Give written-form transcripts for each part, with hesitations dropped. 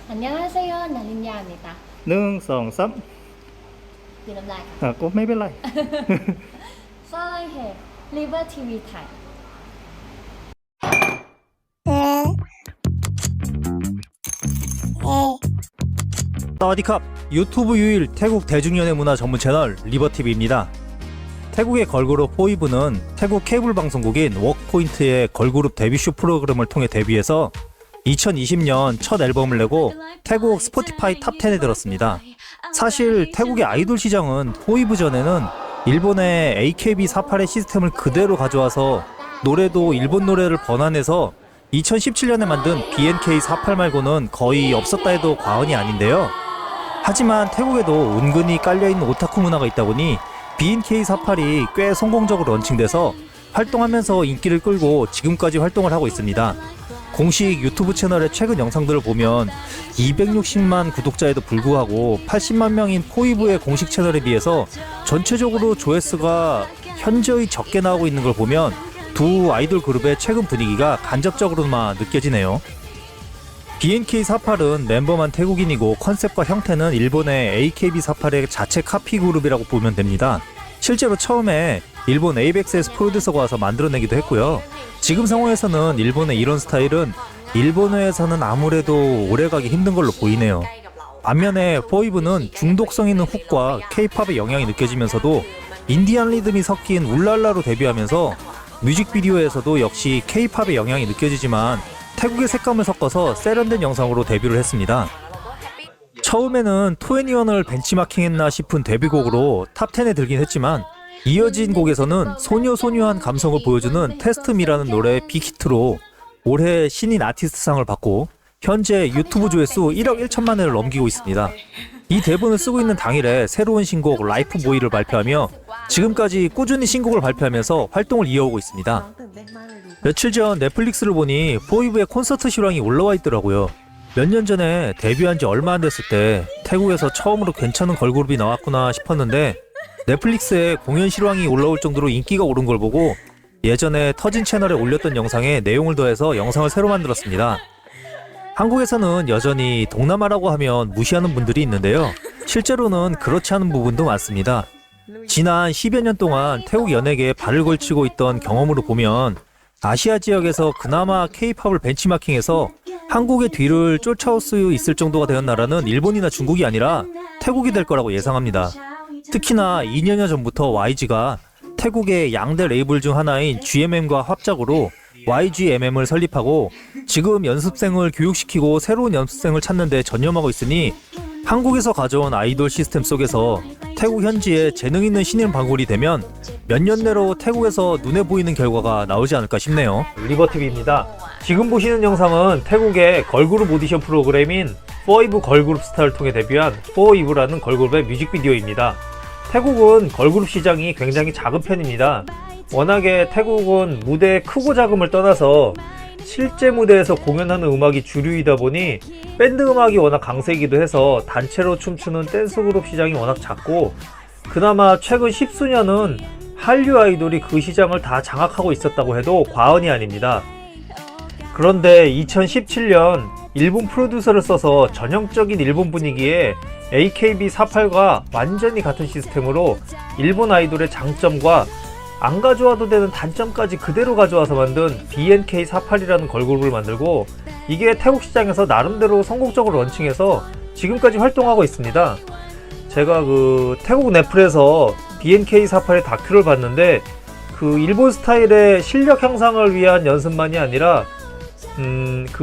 안녕하세요, 나린야입니다. 1, 2, 3 Từ năm nay hả? ก็ไม่เป็นไร Saranhe, Liver TV Thai. 사와디캅! 유튜브 유일 태국 대중연예 문화 전문 채널 리버TV입니다. 태국의 걸그룹 포이브는 태국 케이블 방송국인 워크포인트의 걸그룹 데뷔쇼 프로그램을 통해 데뷔해서 2020년 첫 앨범을 내고 태국 스포티파이 탑10에 들었습니다. 사실 태국의 아이돌 시장은 포이브 전에는 일본의 AKB48의 시스템을 그대로 가져와서 노래도 일본 노래를 번안해서 2017년에 만든 BNK48 말고는 거의 없었다 해도 과언이 아닌데요. 하지만 태국에도 은근히 깔려있는 오타쿠 문화가 있다 보니 BNK48이 꽤 성공적으로 런칭돼서 활동하면서 인기를 끌고 지금까지 활동을 하고 있습니다. 공식 유튜브 채널의 최근 영상들을 보면 260만 구독자에도 불구하고 80만 명인 포이브의 공식 채널에 비해서 전체적으로 조회수가 현저히 적게 나오고 있는 걸 보면 두 아이돌 그룹의 최근 분위기가 간접적으로만 느껴지네요. BNK48은 멤버만 태국인이고 컨셉과 형태는 일본의 AKB48의 자체 카피 그룹이라고 보면 됩니다. 실제로 처음에 일본 에이벡스에서 프로듀서가 와서 만들어내기도 했고요. 지금 상황에서는 일본의 이런 스타일은 일본어에서는 아무래도 오래가기 힘든 걸로 보이네요. 반면에 포이브는 중독성 있는 훅과 K-팝의 영향이 느껴지면서도 인디안 리듬이 섞인 울랄라로 데뷔하면서 뮤직비디오에서도 역시 K-팝의 영향이 느껴지지만 태국의 색감을 섞어서 세련된 영상으로 데뷔를 했습니다. 처음에는 2NE1을 벤치마킹했나 싶은 데뷔곡으로 탑10에 들긴 했지만 이어진 곡에서는 소녀소녀한 감성을 보여주는 테스트미라는 노래 빅히트로 올해 신인 아티스트상을 받고 현재 유튜브 조회수 1억 1천만 회를 넘기고 있습니다. 이 대본을 쓰고 있는 당일에 새로운 신곡 라이프 보이를 발표하며 지금까지 꾸준히 신곡을 발표하면서 활동을 이어오고 있습니다. 며칠 전 넷플릭스를 보니 포이브의 콘서트 실황이 올라와 있더라고요. 몇 년 전에 데뷔한 지 얼마 안 됐을 때 태국에서 처음으로 괜찮은 걸그룹이 나왔구나 싶었는데 넷플릭스에 공연 실황이 올라올 정도로 인기가 오른 걸 보고 예전에 터진 채널에 올렸던 영상에 내용을 더해서 영상을 새로 만들었습니다. 한국에서는 여전히 동남아라고 하면 무시하는 분들이 있는데요. 실제로는 그렇지 않은 부분도 많습니다. 지난 10여 년 동안 태국 연예계에 발을 걸치고 있던 경험으로 보면 아시아 지역에서 그나마 K-팝을 벤치마킹해서 한국의 뒤를 쫓아올 수 있을 정도가 된 나라는 일본이나 중국이 아니라 태국이 될 거라고 예상합니다. 특히나 2년여 전부터 YG가 태국의 양대 레이블 중 하나인 GMM과 합작으로 YGMM을 설립하고 지금 연습생을 교육시키고 새로운 연습생을 찾는 데 전념하고 있으니 한국에서 가져온 아이돌 시스템 속에서 태국 현지에 재능 있는 신인 발굴이 되면 몇 년 내로 태국에서 눈에 보이는 결과가 나오지 않을까 싶네요. 리버TV입니다. 지금 보시는 영상은 태국의 걸그룹 오디션 프로그램인 포이브 걸그룹 스타를 통해 데뷔한 포이브라는 걸그룹의 뮤직비디오입니다. 태국은 걸그룹 시장이 굉장히 작은 편입니다. 워낙에 태국은 무대 크고 작음을 떠나서 실제 무대에서 공연하는 음악이 주류이다 보니 밴드 음악이 워낙 강세이기도 해서 단체로 춤추는 댄스 그룹 시장이 워낙 작고 그나마 최근 10수년은 한류 아이돌이 그 시장을 다 장악하고 있었다고 해도 과언이 아닙니다. 그런데 2017년 일본 프로듀서를 써서 전형적인 일본 분위기에 AKB48과 완전히 같은 시스템으로 일본 아이돌의 장점과 안 가져와도 되는 단점까지 그대로 가져와서 만든 BNK48이라는 걸그룹을 만들고 이게 태국 시장에서 나름대로 성공적으로 런칭해서 지금까지 활동하고 있습니다. 제가 태국 넷플에서 BNK48의 다큐를 봤는데 일본 스타일의 실력 향상을 위한 연습만이 아니라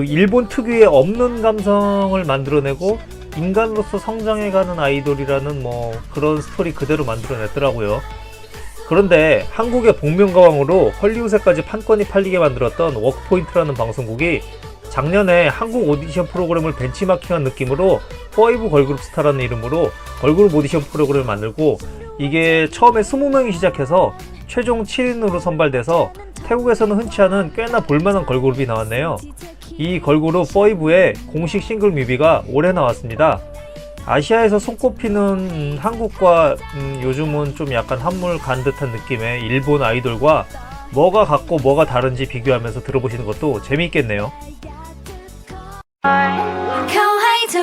일본 특유의 없는 감성을 만들어내고 인간으로서 성장해가는 아이돌이라는 그런 스토리 그대로 만들어냈더라고요. 그런데 한국의 복면가왕으로 헐리우드에까지 판권이 팔리게 만들었던 워크포인트라는 방송국이 작년에 한국 오디션 프로그램을 벤치마킹한 느낌으로 포이브 걸그룹 스타라는 이름으로 걸그룹 오디션 프로그램을 만들고 이게 처음에 20명이 시작해서 최종 7인으로 선발돼서 태국에서는 흔치 않은 꽤나 볼만한 걸그룹이 나왔네요. 이 걸그룹 포이브의 공식 싱글 뮤비가 올해 나왔습니다. 아시아에서 손꼽히는 한국과 요즘은 좀 약간 한물 간 듯한 느낌의 일본 아이돌과 뭐가 같고 뭐가 다른지 비교하면서 들어보시는 것도 재미있겠네요.เขาให้เธอ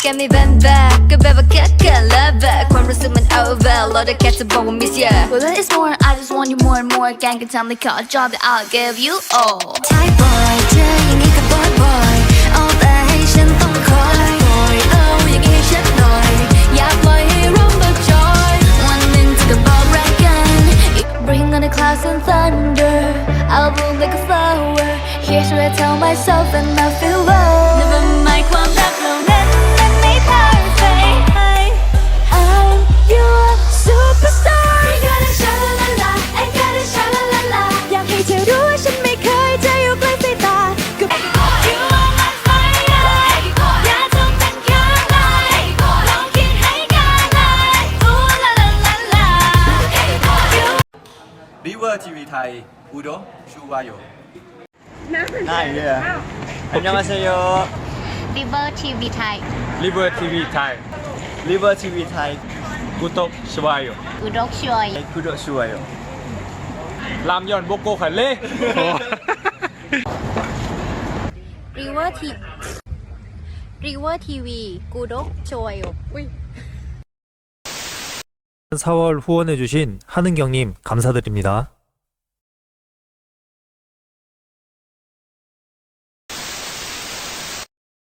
get me bent backก็แบบว่า get love back ความรู้สึกมัน over เราได้แค่จะบอกว่า miss ya well that is more I just want you more and more แกล้งกันทำเลยขอ job that I'll give you all Thai boy เจออย่างงี้ก็ boy boy เอาแต่ให้ฉันต้องคอย boy อย่างงี้ให้ฉันหน่อยอยากปล่อยให้ร่มเบิกจอยวันหนึ่งจะก็บอกรักกัน Bring on the clouds and thunder I'll bloom like a flower Here's where I tell myself and I feel low Never mind ความรักเรานั้นมันไม่ perfect I'm your superstar You got a sha la la la I got a sha la la la อยากให้เธอรู้ว่าฉันไม่เคยจะอยู่ใกล้สายตากับ You are my fire อย่าทำเป็นข้างในลองคิดให้กันเลย Ooh la la la la 리버 TV 타이 구독 좋아요. 안녕하세요. River TV Thai 리버 TV 타이. 리버 TV 타이. 구독 좋아요. 구독 좋아요 구독 좋아요. 라면 먹고 갈래? River TV 구독 좋아요 4월 후원해주신 한은경님 감사드립니다.